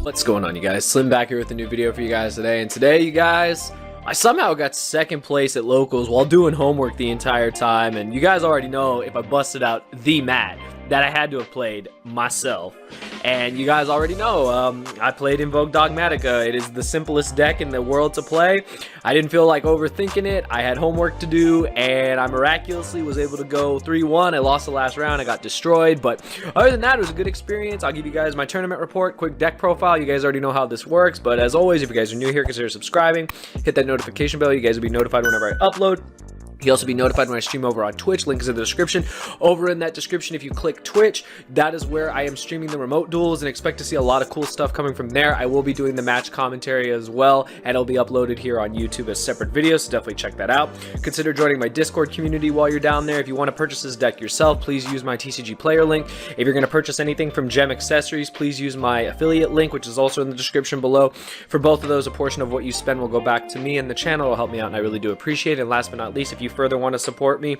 What's going on, you guys? Slim back here with a new video for you guys today. And today, you guys, I somehow got second place at locals while doing homework the entire time. And you guys already know, if I busted out the mat, that I had to have played myself. And you guys already know, I played INVOKED DOGMATIKA. It is the simplest deck in the world to play. I didn't feel like overthinking it. I had homework to do, and I miraculously was able to go 3-1. I lost the last round. I got destroyed, but other than that, it was a good experience. I'll give you guys my tournament report, quick deck profile. You guys already know how this works, but as always, if you guys are new here, consider subscribing. Hit that notification bell. You guys will be notified whenever I upload. You'll also be notified when I stream over on Twitch. Link is in the description. Over in that description, if you click Twitch, that is where I am streaming the remote duels, and expect to see a lot of cool stuff coming from there. I will be doing the match commentary as well, and it'll be uploaded here on YouTube as separate videos, so definitely check that out. Consider joining my Discord community while you're down there. If you want to purchase this deck yourself, please use my TCG player link. If you're going to purchase anything from Gem Accessories, please use my affiliate link, which is also in the description below. For both of those, a portion of what you spend will go back to me and the channel. It'll help me out, and I really do appreciate it. And last but not least, if you further want to support me,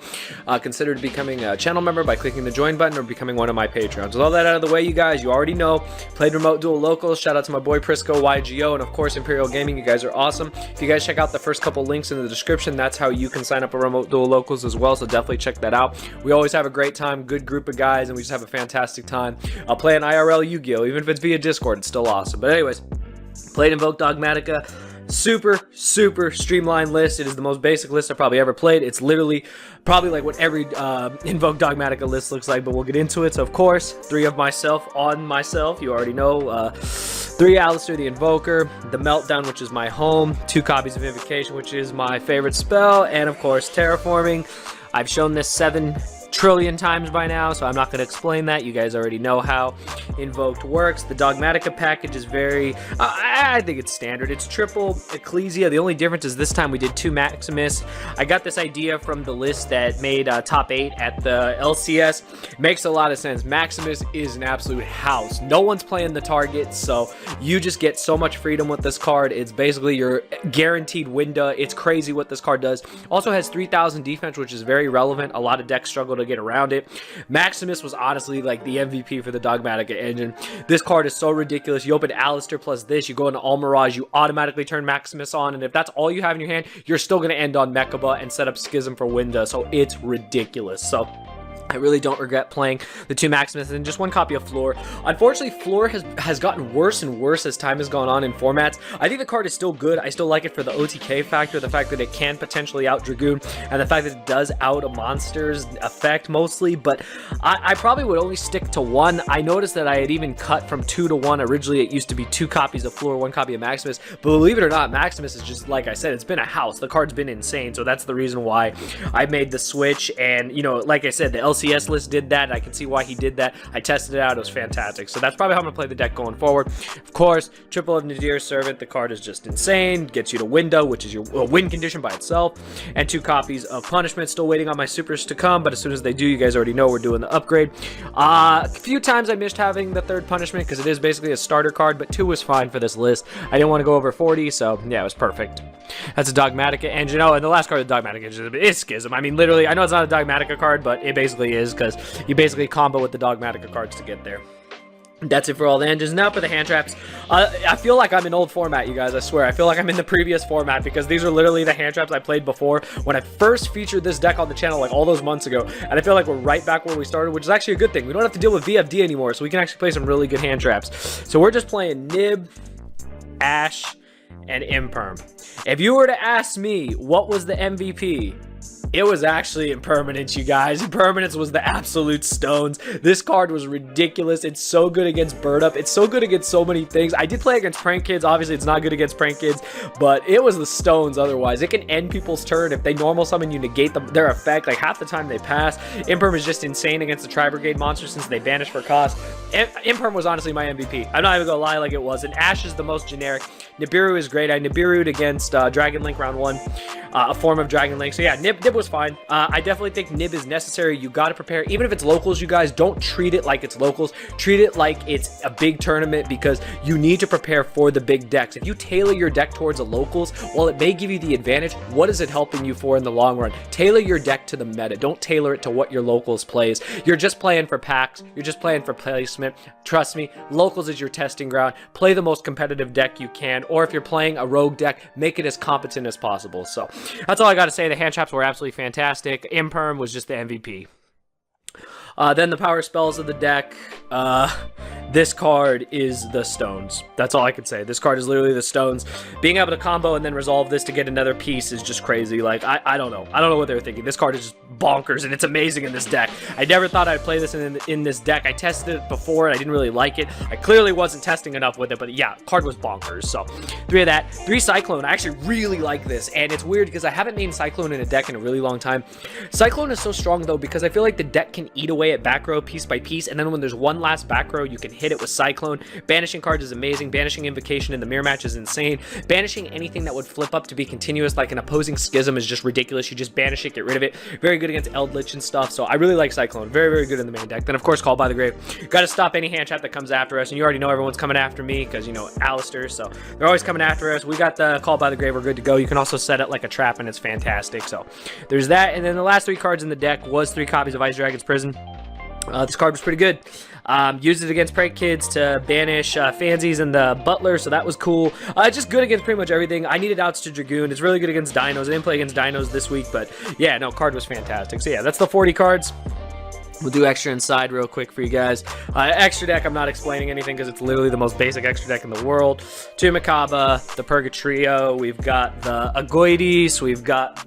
consider becoming a channel member by clicking the join button or becoming one of my patrons. With all that out of the way, you guys, you already know, played remote duel locals. Shout out to my boy Prisco, YGO, and of course Imperial Gaming. You guys are awesome. If you guys check out the first couple links in the description, that's how you can sign up for remote duel locals as well, so definitely check that out. We always have a great time, good group of guys, and we just have a fantastic time. I'll play an IRL Yu-Gi-Oh! Even if it's via Discord, it's still awesome. But anyways, played INVOKED DOGMATIKA. Super streamlined list. It is the most basic list I've probably ever played. It's literally probably like what every INVOKED DOGMATIKA list looks like, but we'll get into it. So of course, 3 of myself on myself, you already know. 3 Alistair the Invoker, the Meltdown, which is my home, 2 copies of Invocation, which is my favorite spell, and of course Terraforming. I've shown this 7 trillion times by now, so I'm not going to explain that. You guys already know how Invoked works. The Dogmatica package is very, I think it's standard. It's triple Ecclesia. The only difference is this time we did 2 Maximus. I got this idea from the list that made top 8 at the LCS. Makes a lot of sense. Maximus is an absolute house. No one's playing the target, so you just get so much freedom with this card. It's basically your guaranteed window. It's crazy what this card does. Also has 3,000 defense, which is very relevant. A lot of decks struggle to get around it. Maximus was honestly like the MVP for the Dogmatica engine. This card is so ridiculous. You open Alistair plus this, you go into Almirage, you automatically turn Maximus on, and if that's all you have in your hand, you're still going to end on Mechaba and set up Schism for Winda, so it's ridiculous. So I really don't regret playing the 2 Maximus and just 1 copy of Floor. Unfortunately, Floor has gotten worse and worse as time has gone on in formats. I think the card is still good. I still like it for the OTK factor, the fact that it can potentially out Dragoon, and the fact that it does out a monster's effect mostly, but I probably would only stick to 1. I noticed that I had even cut from 2 to 1. Originally, it used to be 2 copies of Floor, 1 copy of Maximus, but believe it or not, Maximus is just, like I said, it's been a house. The card's been insane, so that's the reason why I made the switch, and, you know, like I said, the LCS list did that. I can see why he did that. I tested it out. It was fantastic. So that's probably how I'm going to play the deck going forward. Of course, triple of Nadir's Servant. The card is just insane. Gets you to Window, which is your win condition by itself. And 2 copies of Punishment. Still waiting on my supers to come, but as soon as they do, you guys already know we're doing the upgrade. A few times I missed having the 3rd Punishment because it is basically a starter card, but 2 was fine for this list. I didn't want to go over 40, so yeah, it was perfect. That's a Dogmatica engine. Oh, and the last card of the Dogmatica engine is Schism. I mean, literally, I know it's not a Dogmatica card, but it basically is, because you basically combo with the Dogmatica cards to get there. That's it for all the engines. Now for the hand traps. I feel like I'm in old format, you guys. I swear. I feel like I'm in the previous format, because these are literally the hand traps I played before when I first featured this deck on the channel, like all those months ago. And I feel like we're right back where we started, which is actually a good thing. We don't have to deal with VFD anymore, so we can actually play some really good hand traps. So we're just playing Nib, Ash, and Imperm. If you were to ask me what was the MVP, it was actually Impermanence, you guys. Impermanence was the absolute stones. This card was ridiculous. It's so good against Bird Up. It's so good against so many things. I did play against Prank Kids. Obviously, it's not good against Prank Kids, but it was the stones otherwise. It can end people's turn. If they normal summon, you negate their effect. Like, half the time they pass. Imperm is just insane against the Tri-Brigade monsters since they banish for cost. Imperm was honestly my MVP. I'm not even gonna lie like it was. And Ash is the most generic. Nibiru is great. I Nibiru'd against Dragon Link round 1. A form of Dragon Link. So yeah, Nib was fine. I definitely think nib is necessary. You got to prepare, even if it's locals. You guys don't treat it like it's locals. Treat it like it's a big tournament, because you need to prepare for the big decks. If you tailor your deck towards a locals, while it may give you the advantage, what is it helping you for in the long run? Tailor your deck to the meta. Don't tailor it to what your locals plays. You're just playing for packs. You're just playing for placement. Trust me, locals is your testing ground. Play the most competitive deck you can, or if you're playing a rogue deck, make it as competent as possible. So that's all I got to say. The hand traps were absolutely fantastic. Imperm was just the MVP. Then the power spells of the deck. This card is the stones. That's all I can say. This card is literally the stones. Being able to combo and then resolve this to get another piece is just crazy. Like, I don't know. I don't know what they were thinking. This card is just bonkers, and it's amazing in this deck. I never thought I'd play this in this deck. I tested it before, and I didn't really like it. I clearly wasn't testing enough with it, but yeah, card was bonkers. So 3 of that. 3 Cyclone. I actually really like this, and it's weird because I haven't named Cyclone in a deck in a really long time. Cyclone is so strong, though, because I feel like the deck can eat away at back row piece by piece, and then when there's one last back row, you can hit it with Cyclone. Banishing cards is amazing. Banishing Invocation in the mirror match is insane. Banishing anything that would flip up to be continuous, like an opposing Schism, is just ridiculous. You just banish it, get rid of it. Very good against Eldritch and stuff, so I really like Cyclone. Very, very good in the main deck. Then, of course, Call by the Grave. Got to stop any hand trap that comes after us, and you already know everyone's coming after me because, you know, Alistair, so they're always coming after us. We got the Call by the Grave. We're good to go. You can also set it like a trap, and it's fantastic. So there's that, and then the last 3 cards in the deck was 3 copies of Ice Dragon's Prison. This card was pretty good. Used it against Prank Kids to banish Fansies and the Butler, so that was cool. Just good against pretty much everything. I needed outs to Dragoon. It's really good against Dinos. I didn't play against Dinos this week, but yeah, no, card was fantastic. So yeah, that's the 40 cards. We'll do extra inside real quick for you guys. Extra deck, I'm not explaining anything because it's literally the most basic extra deck in the world. 2 Macabre, the Purgatrio, we've got the Agoides, we've got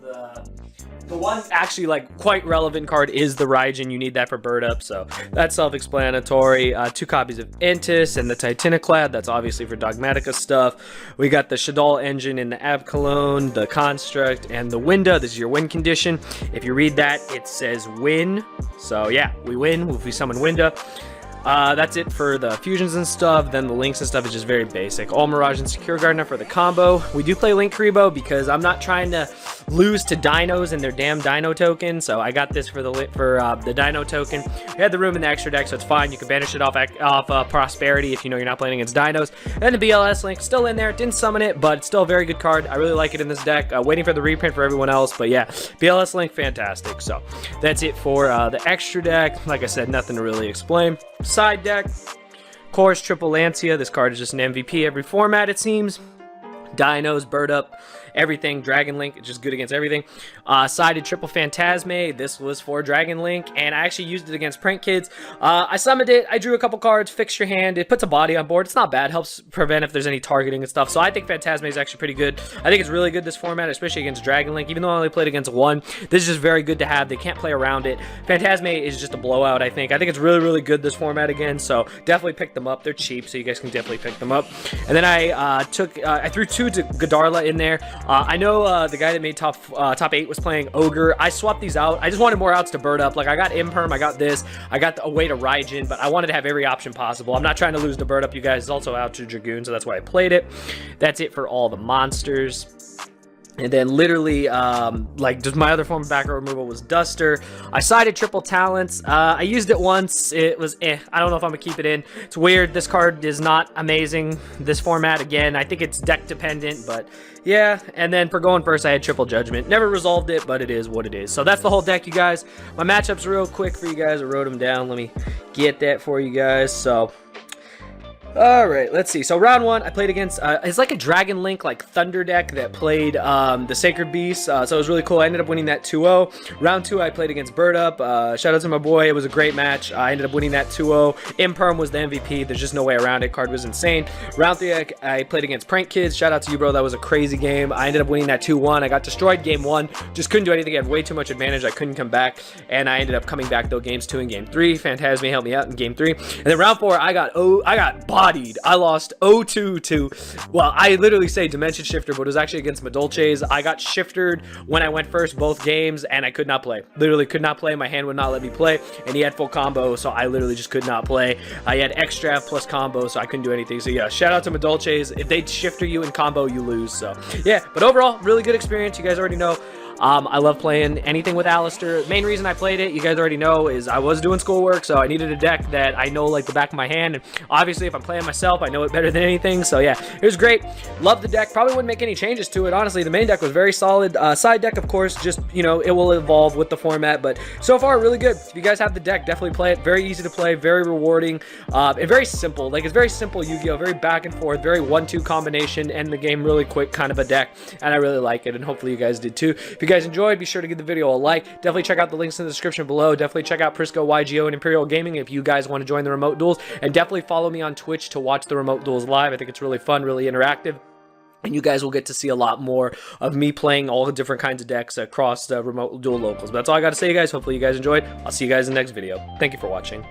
the one actually like quite relevant card is the Raijin. You need that for bird up, so that's self-explanatory. 2 copies of Entis and the Titaniclad. That's obviously for Dogmatika stuff. We got the Shadal engine in the Abcalone, the Construct, and the Winda. This is your win condition. If you read that, it says win. So yeah, we win if we summon Winda. That's it for the fusions and stuff. Then the links and stuff is just very basic. All Mirage and Secure Gardener for the combo. We do play Link Karibo because I'm not trying to lose to Dinos and their damn Dino token. So I got this for the Dino token. We had the room in the extra deck, so it's fine. You can banish it off Prosperity if you know you're not playing against Dinos. And the BLS Link still in there. Didn't summon it, but it's still a very good card. I really like it in this deck. Waiting for the reprint for everyone else, but yeah, BLS Link, fantastic. So that's it for the extra deck. Like I said, nothing to really explain. Side deck, Chorus Triple Lancia. This card is just an MVP every format, it seems. Dinos, Bird Up, everything. Dragon Link, it's just good against everything. Sided Triple Phantasme. This was for Dragon Link, and I actually used it against Prank Kids. I summoned it. I drew a couple cards, fixed your hand. It puts a body on board. It's not bad. Helps prevent if there's any targeting and stuff. So I think Phantasme is actually pretty good. I think it's really good this format, especially against Dragon Link. Even though I only played against 1, this is just very good to have. They can't play around it. Phantasme is just a blowout, I think. I think it's really, really good this format again, so definitely pick them up. They're cheap, so you guys can definitely pick them up. And then I threw 2 to Godarla in there. I know the guy that made top 8 was playing Ogre. I swapped these out. I just wanted more outs to bird up. Like, I got Imperm, I got this, I got a way to Raijin, but I wanted to have every option possible. I'm not trying to lose the bird up, you guys. It's also out to Dragoon, so that's why I played it. That's it for all the monsters. And then literally, like, just my other form of back row removal was Duster. I sided Triple Talents. I used it once. It was I don't know if I'm gonna keep it in. It's weird. This card is not amazing. This format, again, I think it's deck dependent, but yeah. And then for going first, I had Triple Judgment. Never resolved it, but it is what it is. So that's the whole deck, you guys. My matchups real quick for you guys. I wrote them down. Let me get that for you guys. So all right, let's see. So round 1, I played against, it's like a Dragon Link, like Thunder deck that played the Sacred Beast. So it was really cool. I ended up winning that 2-0. Round 2, I played against Bird Up. Shout out to my boy. It was a great match. I ended up winning that 2-0. Imperm was the MVP. There's just no way around it. Card was insane. Round 3, I played against Prank Kids. Shout out to you, bro. That was a crazy game. I ended up winning that 2-1. I got destroyed game 1. Just couldn't do anything. I had way too much advantage. I couldn't come back. And I ended up coming back, though, games 2 and game 3. Phantasme helped me out in game 3. And then round 4, I got bodied. I lost 0-2 to, well, I literally say Dimension Shifter, but it was actually against Madolches. I got shifted when I went first both games, and I could not play. Literally could not play. My hand would not let me play, and he had full combo, so I literally just could not play. I had extra plus combo, so I couldn't do anything. So yeah, shout out to Madolches. If they shifter you in combo, you lose. So yeah, but overall, really good experience. You guys already know. I love playing anything with Alistair. Main reason I played it, you guys already know, is I was doing schoolwork, so I needed a deck that I know like the back of my hand, and obviously if I'm playing myself, I know it better than anything. So yeah, it was great. Love the deck. Probably wouldn't make any changes to it, honestly. The main deck was very solid. Side deck, of course, just, you know, it will evolve with the format, but so far really good. If you guys have the deck, definitely play it. Very easy to play, very rewarding, and very simple. Like, it's very simple Yu-Gi-Oh, very back and forth, very 1-2 combination, end the game really quick kind of a deck, and I really like it, and hopefully you guys did too. If you guys enjoyed, be sure to give the video a like. Definitely check out the links in the description below. Definitely check out Prisco, YGO, and Imperial Gaming if you guys want to join the remote duels, and definitely follow me on Twitch to watch the remote duels live. I think it's really fun, really interactive, and you guys will get to see a lot more of me playing all the different kinds of decks across the remote duel locals. But that's all I got to say, you guys. Hopefully you guys enjoyed. I'll see you guys in the next video. Thank you for watching.